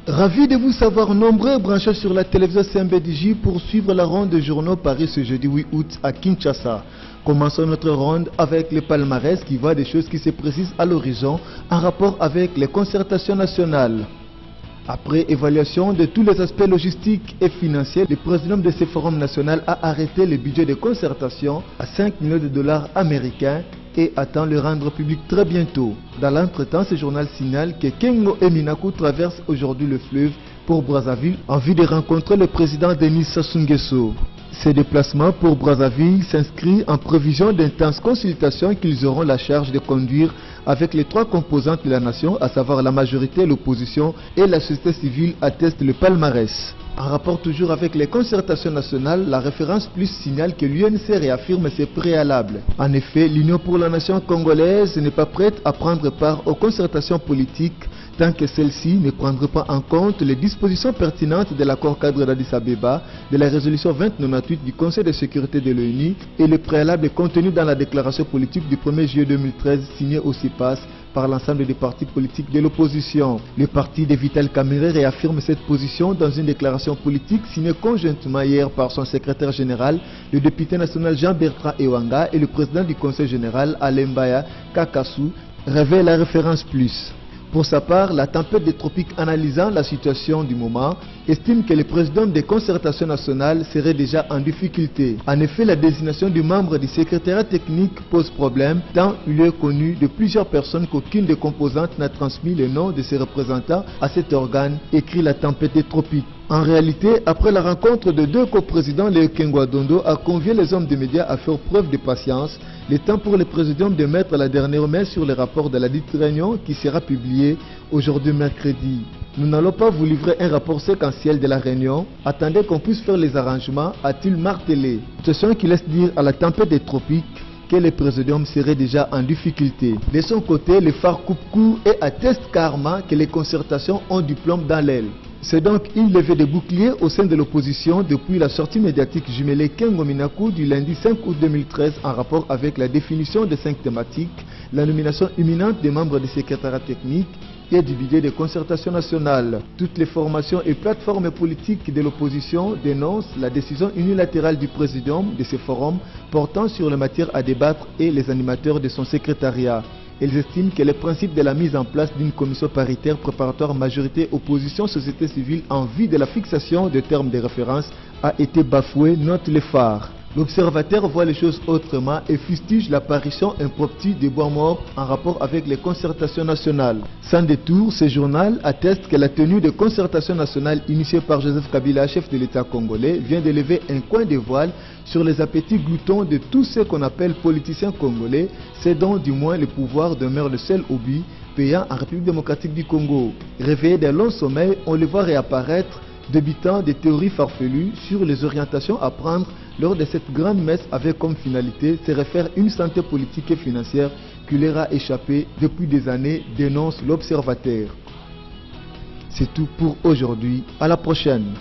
Ravi de vous savoir nombreux branchés sur la télévision CMBDJ pour suivre la ronde de journaux Paris ce jeudi 8 août à Kinshasa. Commençons notre ronde avec le palmarès qui voit des choses qui se précisent à l'horizon en rapport avec les concertations nationales. Après évaluation de tous les aspects logistiques et financiers, le président de ce forum national a arrêté le budget de concertation à 5 millions de dollars américains et attend le rendre public très bientôt. Dans l'entretemps, ce journal signale que Kengo et Minaku traversent aujourd'hui le fleuve pour Brazzaville en vue de rencontrer le président Denis Sassou Nguesso. Ces déplacements pour Brazzaville s'inscrivent en prévision d'intenses consultations qu'ils auront la charge de conduire avec les trois composantes de la nation, à savoir la majorité, l'opposition et la société civile, atteste le palmarès. En rapport toujours avec les concertations nationales, la référence plus signale que l'UNC réaffirme ses préalables. En effet, l'Union pour la nation congolaise n'est pas prête à prendre part aux concertations politiques tant que celles-ci ne prendront pas en compte les dispositions pertinentes de l'accord cadre d'Addis Abeba, de la résolution 2098 du Conseil de sécurité de l'ONU et le préalable contenu dans la déclaration politique du 1er juillet 2013 signée au CIPAS par l'ensemble des partis politiques de l'opposition. Le parti de Vital Kamerhe réaffirme cette position dans une déclaration politique signée conjointement hier par son secrétaire général, le député national Jean-Bertrand Ewanga et le président du Conseil général Alembaya Kakasu, révèle la référence plus. Pour sa part, la tempête des tropiques analysant la situation du moment estime que le président des concertations nationales serait déjà en difficulté. En effet, la désignation du membre du secrétariat technique pose problème tant il est connu de plusieurs personnes qu'aucune des composantes n'a transmis le nom de ses représentants à cet organe, écrit la tempête des tropiques. En réalité, après la rencontre de deux coprésidents, Léo Kengwa Dondo a convié les hommes des médias à faire preuve de patience, le temps pour le président de mettre la dernière main sur le rapport de la dite réunion qui sera publié aujourd'hui mercredi. Nous n'allons pas vous livrer un rapport séquentiel de la réunion, attendez qu'on puisse faire les arrangements, a-t-il martelé. Ce qui laisse dire à la tempête des tropiques que le président serait déjà en difficulté. De son côté, le phare coupe-cou et atteste carrément que les concertations ont du plomb dans l'aile. C'est donc une levée de bouclier au sein de l'opposition depuis la sortie médiatique jumelée Kengo Minaku du lundi 5 août 2013 en rapport avec la définition des 5 thématiques, la nomination imminente des membres du secrétariat technique et du budget de concertation nationale. Toutes les formations et plateformes politiques de l'opposition dénoncent la décision unilatérale du président de ce forum portant sur les matières à débattre et les animateurs de son secrétariat. Ils estiment que le principe de la mise en place d'une commission paritaire préparatoire majorité opposition-société civile en vue de la fixation de termes de référence a été bafoué, note le phare. L'observateur voit les choses autrement et fustige l'apparition impromptue des bois morts en rapport avec les concertations nationales. Sans détour, ce journal atteste que la tenue de concertation nationale initiée par Joseph Kabila, chef de l'État congolais, vient de lever un coin de voile sur les appétits gloutons de tous ceux qu'on appelle politiciens congolais, c'est dont du moins le pouvoir demeure le seul hobby payant en République démocratique du Congo. Réveillé d'un long sommeil, on le voit réapparaître débitant des théories farfelues sur les orientations à prendre lors de cette grande messe avec comme finalité se refaire une santé politique et financière qui leur a échappé depuis des années, dénonce l'observateur. C'est tout pour aujourd'hui, à la prochaine.